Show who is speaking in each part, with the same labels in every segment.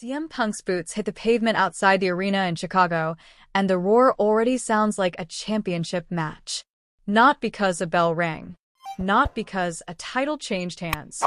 Speaker 1: CM Punk's boots hit the pavement outside the arena in Chicago, and the roar already sounds like a championship match. Not because a bell rang, not because a title changed hands,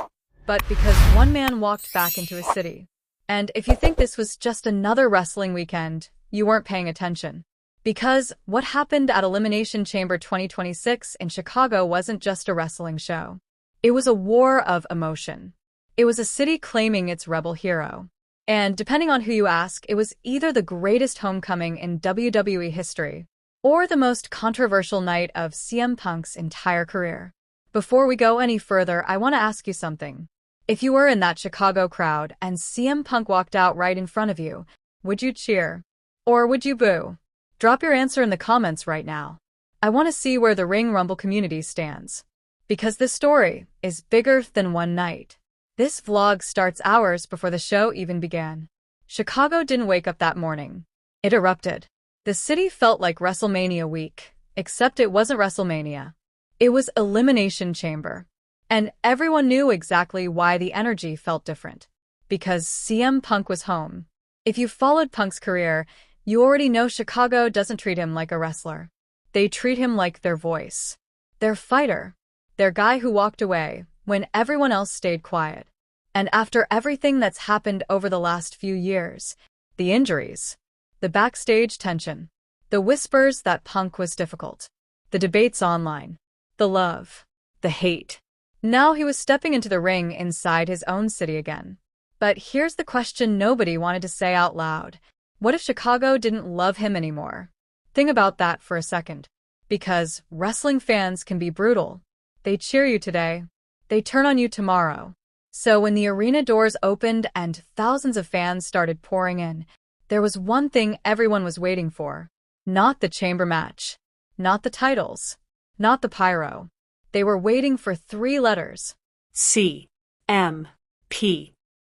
Speaker 1: but because one man walked back into his city. And if you think this was just another wrestling weekend, you weren't paying attention. Because what happened at Elimination Chamber 2026 in Chicago wasn't just a wrestling show. It was a war of emotion. It was a city claiming its rebel hero. And depending on who you ask, it was either the greatest homecoming in WWE history or the most controversial night of CM Punk's entire career. Before we go any further, I want to ask you something. If you were in that Chicago crowd and CM Punk walked out right in front of you, would you cheer? Or would you boo? Drop your answer in the comments right now. I want to see where the Ring Rumble community stands. Because this story is bigger than one night. This vlog starts hours before the show even began. Chicago didn't wake up that morning. It erupted. The city felt like WrestleMania week, except it wasn't WrestleMania. It was Elimination Chamber. And everyone knew exactly why the energy felt different. Because CM Punk was home. If you followed Punk's career, you already know Chicago doesn't treat him like a wrestler. They treat him like their voice. Their fighter. Their guy who walked away when everyone else stayed quiet. And after everything that's happened over the last few years, the injuries, the backstage tension, the whispers that Punk was difficult, the debates online, the love, the hate. Now he was stepping into the ring inside his own city again. But here's the question nobody wanted to say out loud. What if Chicago didn't love him anymore? Think about that for a second. Because wrestling fans can be brutal. They cheer you today. They turn on you tomorrow. So when the arena doors opened and thousands of fans started pouring in, there was one thing everyone was waiting for. Not the chamber match. Not the titles. Not the pyro. They were waiting for 3 letters.
Speaker 2: C-M-P.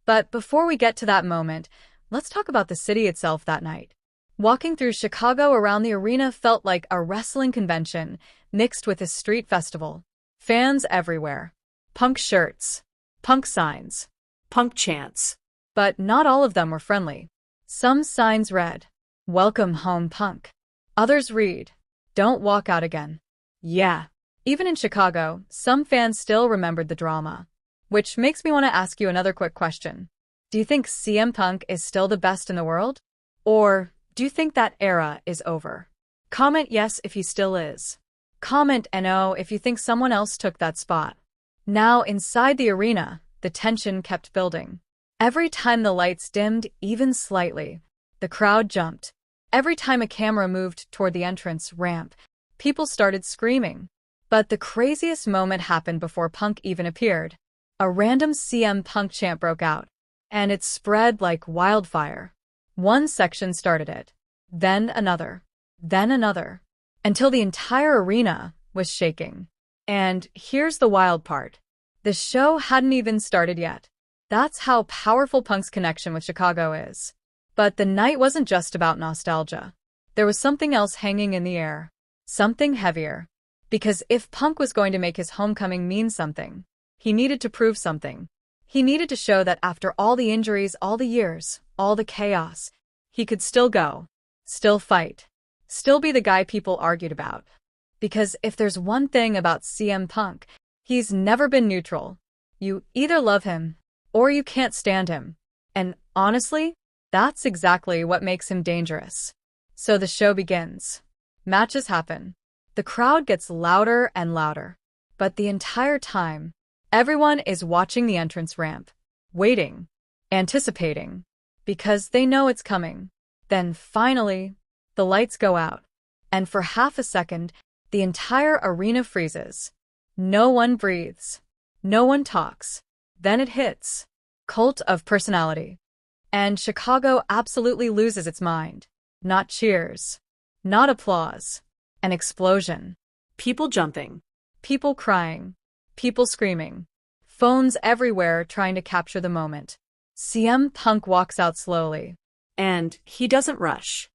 Speaker 1: But before we get to that moment, let's talk about the city itself that night. Walking through Chicago around the arena felt like a wrestling convention mixed with a street festival. Fans everywhere. Punk shirts. Punk signs.
Speaker 2: Punk chants.
Speaker 1: But not all of them were friendly. Some signs read, "Welcome home, Punk." Others read, "Don't walk out again." Yeah. Even in Chicago, some fans still remembered the drama. Which makes me want to ask you another quick question. Do you think CM Punk is still the best in the world? Or do you think that era is over? Comment yes if he still is. Comment no if you think someone else took that spot. Now, inside the arena, the tension kept building. Every time the lights dimmed even slightly, the crowd jumped. Every time a camera moved toward the entrance ramp, people started screaming. But the craziest moment happened before Punk even appeared. A random CM Punk chant broke out, and it spread like wildfire. One section started it, then another, until the entire arena was shaking. And here's the wild part. The show hadn't even started yet. That's how powerful Punk's connection with Chicago is. But the night wasn't just about nostalgia. There was something else hanging in the air. Something heavier. Because if Punk was going to make his homecoming mean something, he needed to prove something. He needed to show that after all the injuries, all the years, all the chaos, he could still go, still fight, still be the guy people argued about. Because if there's one thing about CM Punk, he's never been neutral. You either love him, or you can't stand him. And honestly, that's exactly what makes him dangerous. So the show begins. Matches happen. The crowd gets louder and louder. But the entire time, everyone is watching the entrance ramp, waiting, anticipating, because they know it's coming. Then finally, the lights go out. And for half a second, the entire arena freezes. No one breathes. No one talks. Then it hits. Cult of personality. And Chicago absolutely loses its mind. Not cheers. Not applause. An explosion.
Speaker 2: People jumping.
Speaker 1: People crying. People screaming. Phones everywhere trying to capture the moment. CM Punk walks out slowly.
Speaker 2: And he doesn't rush.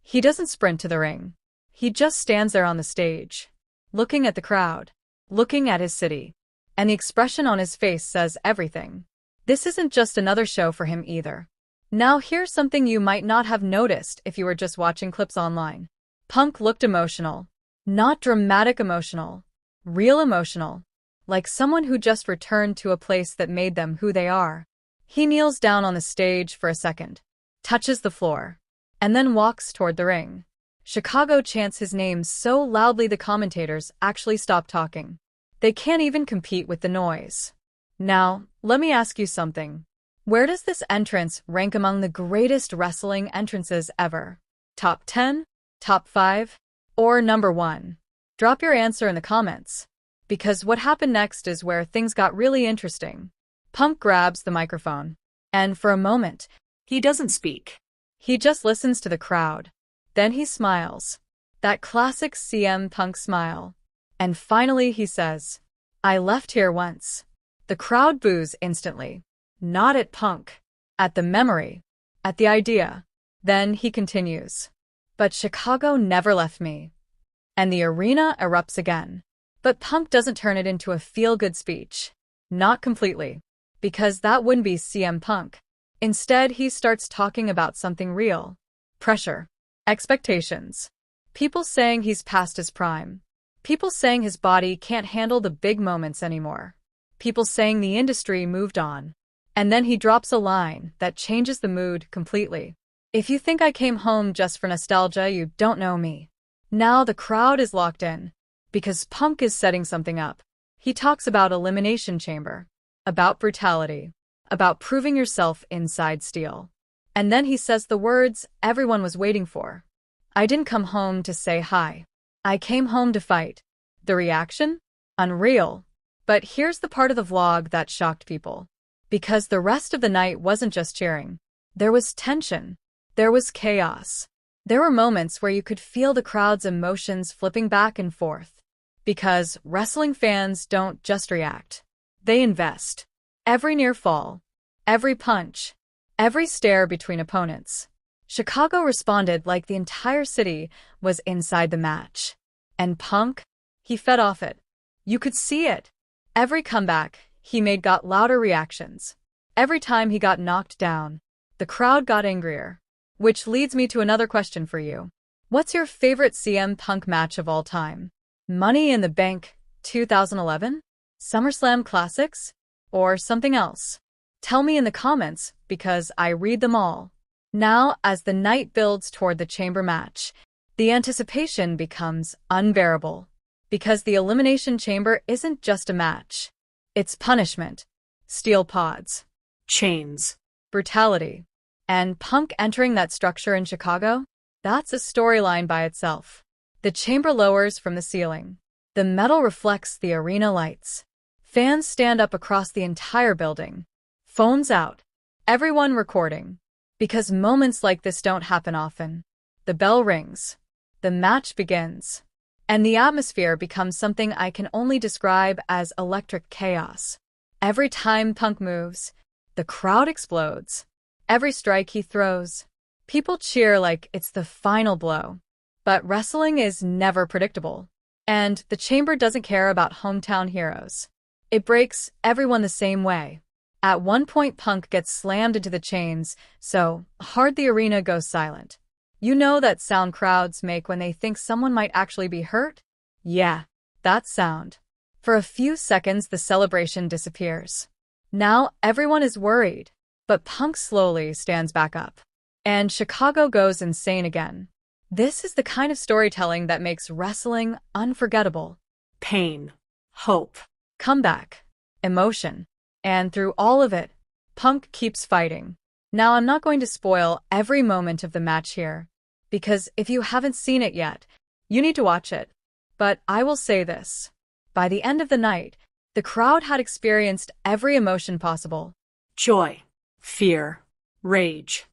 Speaker 1: He doesn't sprint to the ring. He just stands there on the stage, looking at the crowd, looking at his city. And the expression on his face says everything. This isn't just another show for him either. Now here's something you might not have noticed if you were just watching clips online. Punk looked emotional. Not dramatic emotional. Real emotional. Like someone who just returned to a place that made them who they are. He kneels down on the stage for a second, touches the floor, and then walks toward the ring. Chicago chants his name so loudly the commentators actually stop talking. They can't even compete with the noise. Now, let me ask you something. Where does this entrance rank among the greatest wrestling entrances ever? Top 10? Top 5? Or number 1? Drop your answer in the comments. Because what happened next is where things got really interesting. Punk grabs the microphone. And for a moment,
Speaker 2: He doesn't speak.
Speaker 1: he just listens to the crowd. Then he smiles. That classic CM Punk smile. And finally he says, "I left here once." The crowd boos instantly. Not at Punk. At the memory. At the idea. Then he continues. "But Chicago never left me." And the arena erupts again. But Punk doesn't turn it into a feel-good speech. Not completely. Because that wouldn't be CM Punk. Instead, he starts talking about something real. Pressure. Expectations. People saying he's past his prime. People saying his body can't handle the big moments anymore. People saying the industry moved on. And then he drops a line that changes the mood completely. "If you think I came home just for nostalgia, you don't know me." Now the crowd is locked in. Because Punk is setting something up. He talks about Elimination Chamber. About brutality. About proving yourself inside steel. And then he says the words everyone was waiting for. "I didn't come home to say hi. I came home to fight." The reaction? Unreal. But here's the part of the vlog that shocked people. Because the rest of the night wasn't just cheering. There was tension. There was chaos. There were moments where you could feel the crowd's emotions flipping back and forth. Because wrestling fans don't just react. They invest. Every near fall. Every punch. Every stare between opponents. Chicago responded like the entire city was inside the match. And Punk? He fed off it. You could see it. Every comeback he made got louder reactions. Every time he got knocked down, the crowd got angrier. Which leads me to another question for you. What's your favorite CM Punk match of all time? Money in the Bank 2011? SummerSlam Classics? Or something else? Tell me in the comments, because I read them all. Now, as the night builds toward the chamber match, the anticipation becomes unbearable. Because the Elimination Chamber isn't just a match. It's punishment. Steel pods.
Speaker 2: Chains.
Speaker 1: Brutality. And Punk entering that structure in Chicago? That's a storyline by itself. The chamber lowers from the ceiling. The metal reflects the arena lights. Fans stand up across the entire building. Phones out. Everyone recording. Because moments like this don't happen often. The bell rings. The match begins. And the atmosphere becomes something I can only describe as electric chaos. Every time Punk moves, the crowd explodes. Every strike he throws, people cheer like it's the final blow. But wrestling is never predictable. And the chamber doesn't care about hometown heroes. It breaks everyone the same way. At one point, Punk gets slammed into the chains so hard the arena goes silent. You know that sound crowds make when they think someone might actually be hurt? Yeah, that sound. For a few seconds, the celebration disappears. Now everyone is worried. But Punk slowly stands back up. And Chicago goes insane again. This is the kind of storytelling that makes wrestling unforgettable.
Speaker 2: Pain. Hope.
Speaker 1: Comeback. Emotion. And through all of it, Punk keeps fighting. Now I'm not going to spoil every moment of the match here. Because if you haven't seen it yet, you need to watch it. But I will say this. By the end of the night, the crowd had experienced every emotion possible.
Speaker 2: Joy. Fear. Rage.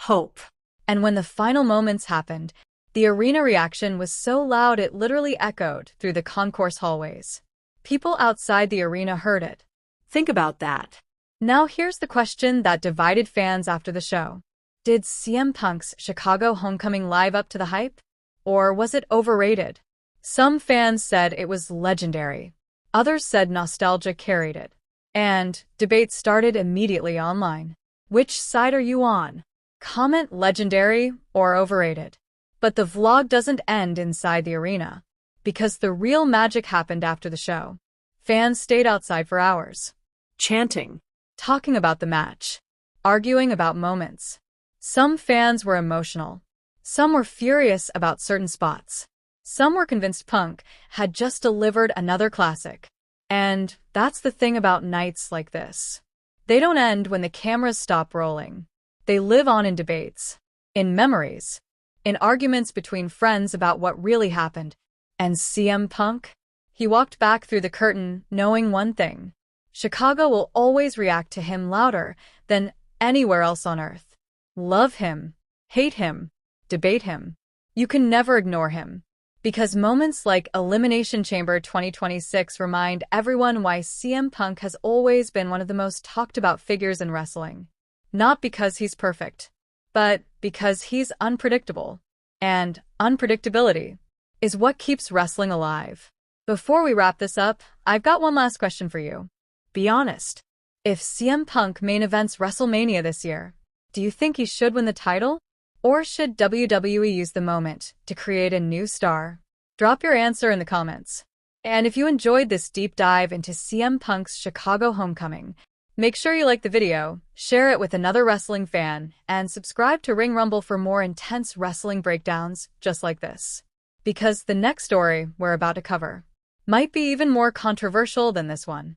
Speaker 2: Hope.
Speaker 1: And when the final moments happened, the arena reaction was so loud it literally echoed through the concourse hallways. People outside the arena heard it.
Speaker 2: Think about that.
Speaker 1: Now here's the question that divided fans after the show. Did CM Punk's Chicago homecoming live up to the hype? Or was it overrated? Some fans said it was legendary. Others said nostalgia carried it. And debate started immediately online. Which side are you on? Comment legendary or overrated. But the vlog doesn't end inside the arena, because the real magic happened after the show. Fans stayed outside for hours,
Speaker 2: Chanting.
Speaker 1: talking about the match, arguing about moments. Some fans were emotional. Some were furious about certain spots. Some were convinced Punk had just delivered another classic. And that's the thing about nights like this. They don't end when the cameras stop rolling. They live on in debates, in memories, in arguments between friends about what really happened. And CM Punk? He walked back through the curtain knowing one thing. Chicago will always react to him louder than anywhere else on earth. Love him, hate him, debate him. You can never ignore him. Because moments like Elimination Chamber 2026 remind everyone why CM Punk has always been one of the most talked about figures in wrestling. Not because he's perfect, but because he's unpredictable. And unpredictability is what keeps wrestling alive. Before we wrap this up, I've got one last question for you. Be honest. If CM Punk main events WrestleMania this year, do you think he should win the title? Or should WWE use the moment to create a new star? Drop your answer in the comments. And if you enjoyed this deep dive into CM Punk's Chicago homecoming, make sure you like the video, share it with another wrestling fan, and subscribe to Ring Rumble for more intense wrestling breakdowns just like this. Because the next story we're about to cover might be even more controversial than this one.